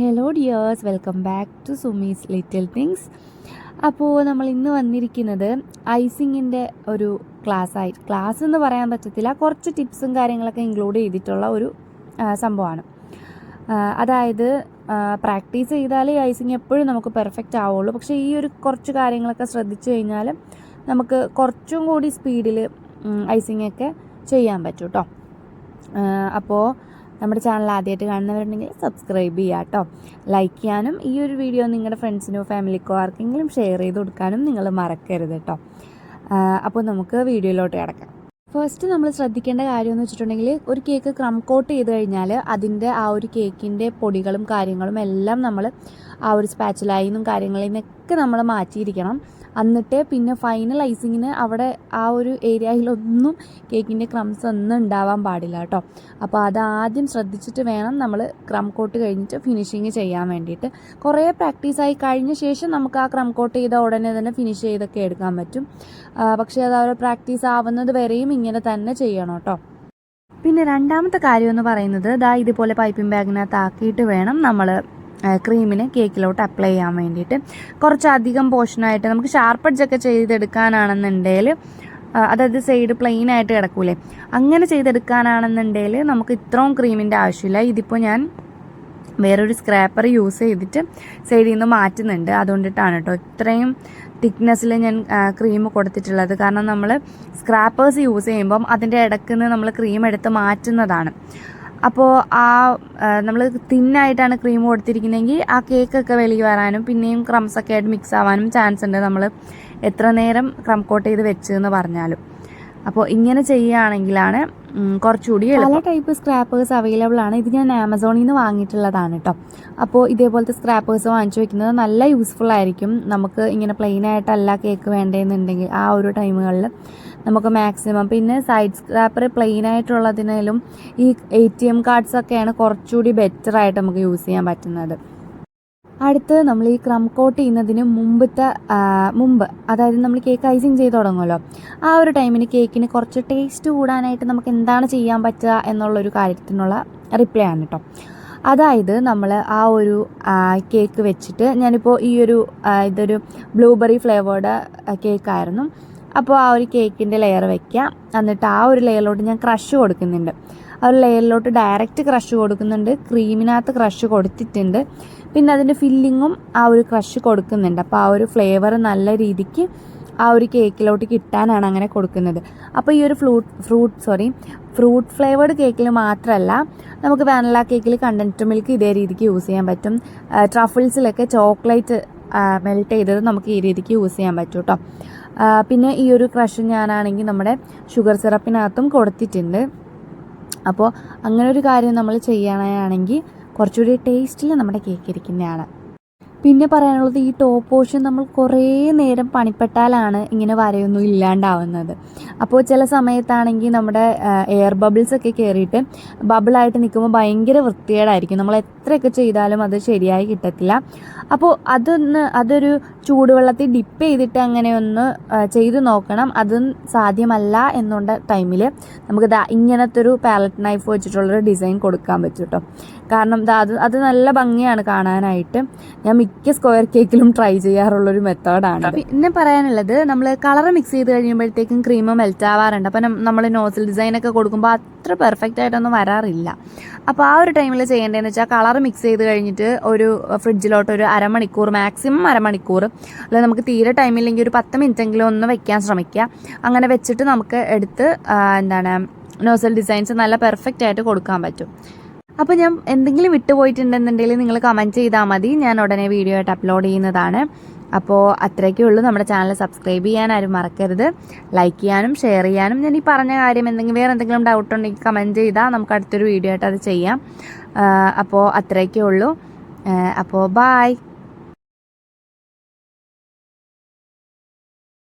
Hello dears, welcome back to Sumi's little things. അപ്പോൾ നമ്മൾ ഇന്ന് വന്നിരിക്കുന്നത് ഐസിങ്ങിൻ്റെ ഒരു ക്ലാസ് എന്ന് പറയാൻ പറ്റത്തില്ല, കുറച്ച് ടിപ്സും കാര്യങ്ങളൊക്കെ ഇൻക്ലൂഡ് ചെയ്തിട്ടുള്ള ഒരു സംഭവമാണ്. അതായത് പ്രാക്ടീസ് ചെയ്താലേ ഐസിങ് എപ്പോഴും നമുക്ക് പെർഫെക്റ്റ് ആവുള്ളൂ. പക്ഷേ ഈ ഒരു കുറച്ച് കാര്യങ്ങളൊക്കെ ശ്രദ്ധിച്ചു കഴിഞ്ഞാൽ നമുക്ക് കുറച്ചും കൂടി സ്പീഡിൽ ഐസിങ്ങൊക്കെ ചെയ്യാൻ പറ്റും കേട്ടോ. അപ്പോൾ നമ്മുടെ ചാനൽ ആദ്യമായിട്ട് കാണുന്നവരുണ്ടെങ്കിൽ സബ്സ്ക്രൈബ് ചെയ്യുക കേട്ടോ. ലൈക്ക് ചെയ്യാനും ഈ ഒരു വീഡിയോ നിങ്ങളുടെ ഫ്രണ്ട്സിനോ ഫാമിലിക്കോ ആർക്കെങ്കിലും ഷെയർ ചെയ്ത് കൊടുക്കാനും നിങ്ങൾ മറക്കരുത് കേട്ടോ. അപ്പോൾ നമുക്ക് വീഡിയോയിലോട്ട് കിടക്കാം. ഫസ്റ്റ് നമ്മൾ ശ്രദ്ധിക്കേണ്ട കാര്യം എന്ന് വെച്ചിട്ടുണ്ടെങ്കിൽ, ഒരു കേക്ക് ക്രം കോട്ട് ചെയ്ത് കഴിഞ്ഞാൽ അതിൻ്റെ ആ ഒരു കേക്കിൻ്റെ പൊടികളും കാര്യങ്ങളും എല്ലാം നമ്മൾ ആ ഒരു സ്പാച്ചുലായിൽ നിന്നും കാര്യങ്ങളിൽ നിന്നൊക്കെ നമ്മൾ മാറ്റിയിരിക്കണം. എന്നിട്ട് പിന്നെ ഫൈനൽ ഐസിങ്ങിന് അവിടെ ആ ഒരു ഏരിയയിലൊന്നും കേക്കിൻ്റെ ക്രംസ് ഒന്നും ഉണ്ടാവാൻ പാടില്ല കേട്ടോ. അപ്പോൾ അതാദ്യം ശ്രദ്ധിച്ചിട്ട് വേണം നമ്മൾ ക്രം കോട്ട് കഴിഞ്ഞിട്ട് ഫിനിഷിങ് ചെയ്യാൻ വേണ്ടിയിട്ട്. കുറേ പ്രാക്ടീസായി കഴിഞ്ഞ ശേഷം നമുക്ക് ആ ക്രം കോട്ട് ചെയ്ത ഉടനെ തന്നെ ഫിനിഷ് ചെയ്തൊക്കെ എടുക്കാൻ പറ്റും. പക്ഷേ അത് ആ ഒരു പ്രാക്ടീസ് ആവുന്നത് വരെയും ഇങ്ങനെ തന്നെ ചെയ്യണം കേട്ടോ. പിന്നെ രണ്ടാമത്തെ കാര്യം എന്ന് പറയുന്നത്, ഇതുപോലെ പൈപ്പിംഗ് ബാഗിനകത്ത് ആക്കിയിട്ട് വേണം നമ്മൾ ക്രീമിന് കേക്കിലോട്ട് അപ്ലൈ ചെയ്യാൻ വേണ്ടിയിട്ട്. കുറച്ചധികം പോർഷനായിട്ട് നമുക്ക് ഷാർപ്പ് എഡ്ജൊക്കെ ചെയ്തെടുക്കാനാണെന്നുണ്ടെങ്കിൽ, അതായത് സൈഡ് പ്ലെയിൻ ആയിട്ട് കിടക്കൂലേ, അങ്ങനെ ചെയ്തെടുക്കാനാണെന്നുണ്ടെങ്കിൽ നമുക്ക് ഇത്രയും ക്രീമിൻ്റെ ആവശ്യമില്ല. ഇതിപ്പോൾ ഞാൻ വേറൊരു സ്ക്രാപ്പർ യൂസ് ചെയ്തിട്ട് സൈഡിൽ നിന്ന് മാറ്റുന്നുണ്ട്. അതുകൊണ്ടിട്ടാണ് കേട്ടോ ഇത്രയും തിക്നെസ്സിൽ ഞാൻ ക്രീം കൊടുത്തിട്ടുള്ളത്. കാരണം നമ്മൾ സ്ക്രാപ്പേഴ്സ് യൂസ് ചെയ്യുമ്പം അതിൻ്റെ ഇടയ്ക്ക് നിന്ന് നമ്മൾ ക്രീം എടുത്ത് മാറ്റുന്നതാണ്. അപ്പോൾ നമ്മൾ തിന്നായിട്ടാണ് ക്രീം കൊടുത്തിരിക്കുന്നതെങ്കിൽ ആ കേക്കൊക്കെ വെളിയിൽ വരാനും പിന്നെയും ക്രംസൊക്കെ ആയിട്ട് മിക്സ് ആവാനും ചാൻസ് ഉണ്ട്, നമ്മൾ എത്ര നേരം ക്രം കോട്ട് ചെയ്ത് വെച്ചെന്ന് പറഞ്ഞാലും. അപ്പോൾ ഇങ്ങനെ ചെയ്യുകയാണെങ്കിലാണ് കുറച്ചുകൂടി പല ടൈപ്പ് സ്ക്രാപ്പേഴ്സ് അവൈലബിൾ ആണ്. ഇത് ഞാൻ ആമസോണിൽ നിന്ന് വാങ്ങിയിട്ടുള്ളതാണ് കേട്ടോ. അപ്പോൾ ഇതേപോലത്തെ സ്ക്രാപ്പേഴ്സ് വാങ്ങിച്ചു വെക്കുന്നത് നല്ല യൂസ്ഫുൾ ആയിരിക്കും. നമുക്ക് ഇങ്ങനെ പ്ലെയിൻ ആയിട്ടല്ല കേക്ക് വേണ്ടതെന്നുണ്ടെങ്കിൽ ആ ഒരു ടൈമുകളിൽ നമുക്ക് മാക്സിമം. പിന്നെ സൈഡ് സ്ക്രാപ്പർ പ്ലെയിൻ ആയിട്ടുള്ളതിനാലും ഈ ATM കാർഡ്സൊക്കെയാണ് കുറച്ചുകൂടി ബെറ്ററായിട്ട് നമുക്ക് യൂസ് ചെയ്യാൻ പറ്റുന്നത്. അടുത്ത് നമ്മൾ ഈ ക്രം കോട്ട് ചെയ്യുന്നതിന് മുമ്പ് അതായത് നമ്മൾ കേക്ക് ഐസിങ് ചെയ്ത് തുടങ്ങുമല്ലോ, ആ ഒരു ടൈമിന് കേക്കിന് കുറച്ച് ടേസ്റ്റ് കൂടാനായിട്ട് നമുക്ക് എന്താണ് ചെയ്യാൻ പറ്റുക എന്നുള്ളൊരു കാര്യത്തിനുള്ള റിപ്ലൈ ആണ് കേട്ടോ. അതായത് നമ്മൾ ആ ഒരു കേക്ക് വെച്ചിട്ട്, ഞാനിപ്പോൾ ഇതൊരു ബ്ലൂബെറി ഫ്ലേവേർഡ് കേക്കായിരുന്നു. അപ്പോൾ ആ ഒരു കേക്കിൻ്റെ ലെയർ വയ്ക്കുക. എന്നിട്ട് ആ ഒരു ലെയറിലോട്ട് ഞാൻ ക്രഷ് കൊടുക്കുന്നുണ്ട്. ആ ഒരു ലെയറിലോട്ട് ഡയറക്റ്റ് ക്രഷ് കൊടുക്കുന്നുണ്ട്, ക്രീമിനകത്ത് ക്രഷ് കൊടുത്തിട്ടുണ്ട്. പിന്നെ അതിൻ്റെ ഫില്ലിങ്ങും ആ ഒരു ക്രഷ് കൊടുക്കുന്നുണ്ട്. അപ്പോൾ ആ ഒരു ഫ്ലേവർ നല്ല രീതിക്ക് ആ ഒരു കേക്കിലോട്ട് കിട്ടാനാണ് അങ്ങനെ കൊടുക്കുന്നത്. അപ്പോൾ ഈ ഒരു ഫ്രൂട്ട് ഫ്ലേവേർഡ് കേക്കിൽ മാത്രമല്ല, നമുക്ക് വാനില കേക്കിൽ കണ്ടൻറ്റ് മിൽക്ക് ഇതേ രീതിക്ക് യൂസ് ചെയ്യാൻ പറ്റും. ട്രഫിൾസിലൊക്കെ ചോക്ലേറ്റ് മെൽറ്റ് ചെയ്തത് നമുക്ക് ഈ രീതിക്ക് യൂസ് ചെയ്യാൻ പറ്റും കേട്ടോ. പിന്നെ ഈ ഒരു ക്രഷ് ഞാനാണെങ്കിൽ നമ്മുടെ ഷുഗർ സിറപ്പിനകത്തും കൊടുത്തിട്ടുണ്ട്. അപ്പോൾ അങ്ങനെ ഒരു കാര്യം നമ്മൾ ചെയ്യുകയാണെങ്കിൽ കുറച്ചുകൂടി ടേസ്റ്റിൽ നമ്മുടെ കേക്ക് ഇരിക്കുന്നതാണ്. പിന്നെ പറയാനുള്ളത്, ഈ ടോപ്പ് പോർഷൻ നമ്മൾ കുറേ നേരം പണിപ്പെട്ടാലാണ് ഇങ്ങനെ വരയൊന്നും ഇല്ലാണ്ടാവുന്നത്. അപ്പോൾ ചില സമയത്താണെങ്കിൽ നമ്മുടെ എയർ ബബിൾസൊക്കെ കയറിയിട്ട് ബബിളായിട്ട് നിൽക്കുമ്പോൾ ഭയങ്കര വൃത്തികേടായിരിക്കും. നമ്മൾ എത്രയൊക്കെ ചെയ്താലും അത് ശരിയായി കിട്ടത്തില്ല. അപ്പോൾ അതൊരു ചൂടുവെള്ളത്തിൽ ഡിപ്പ് ചെയ്തിട്ട് അങ്ങനെ ഒന്ന് ചെയ്ത് നോക്കണം. അതും സാധ്യമല്ല എന്നുള്ള ടൈമിൽ നമുക്ക് ഇങ്ങനത്തെ ഒരു പാലറ്റ് നൈഫ് വെച്ചിട്ടുള്ളൊരു ഡിസൈൻ കൊടുക്കാൻ പറ്റും കേട്ടോ. കാരണം അത് നല്ല ഭംഗിയാണ് കാണാനായിട്ട്. ഞാൻ മിക്ക സ്ക്വയർ കേക്കിലും ട്രൈ ചെയ്യാറുള്ളൊരു മെത്തേഡാണ്. പിന്നെ പറയാനുള്ളത്, നമ്മൾ കളർ മിക്സ് ചെയ്ത് കഴിയുമ്പോഴത്തേക്കും ക്രീം മെൽറ്റ് ആവാറുണ്ട്. അപ്പം നമ്മൾ നോസിൽ ഡിസൈനൊക്കെ കൊടുക്കുമ്പോൾ അത്ര പെർഫെക്റ്റ് ആയിട്ടൊന്നും വരാറില്ല. അപ്പോൾ ആ ഒരു ടൈമിൽ ചെയ്യേണ്ടതെന്ന് വെച്ചാൽ, കളർ മിക്സ് ചെയ്ത് കഴിഞ്ഞിട്ട് ഒരു ഫ്രിഡ്ജിലോട്ട് ഒരു അരമണിക്കൂർ, മാക്സിമം അരമണിക്കൂർ, അല്ലെങ്കിൽ നമുക്ക് തീരെ ടൈമില്ലെങ്കിൽ ഒരു 10 മിനിറ്റെങ്കിലും ഒന്ന് വെക്കാൻ ശ്രമിക്കുക. അങ്ങനെ വെച്ചിട്ട് നമുക്ക് എടുത്ത് നോസൽ ഡിസൈൻസ് നല്ല പെർഫെക്റ്റ് ആയിട്ട് കൊടുക്കാൻ പറ്റും. അപ്പോൾ ഞാൻ എന്തെങ്കിലും വിട്ടുപോയിട്ടുണ്ടെന്നുണ്ടെങ്കിൽ നിങ്ങൾ കമൻറ്റ് ചെയ്താൽ മതി, ഞാൻ ഉടനെ വീഡിയോ ആയിട്ട് അപ്ലോഡ് ചെയ്യുന്നതാണ്. അപ്പോൾ അത്രയൊക്കെ ഉള്ളൂ. നമ്മുടെ ചാനൽ സബ്സ്ക്രൈബ് ചെയ്യാൻ ആരും മറക്കരുത്. ലൈക്ക് ചെയ്യാനും ഷെയർ ചെയ്യാനും. ഞാൻ ഈ പറഞ്ഞ കാര്യം വേറെ എന്തെങ്കിലും ഡൗട്ട് ഉണ്ടെങ്കിൽ കമൻറ്റ് ചെയ്താൽ നമുക്ക് അടുത്തൊരു വീഡിയോ ആയിട്ട് അത് ചെയ്യാം. അപ്പോൾ അത്രയൊക്കെ ഉള്ളൂ. അപ്പോൾ ബായ്.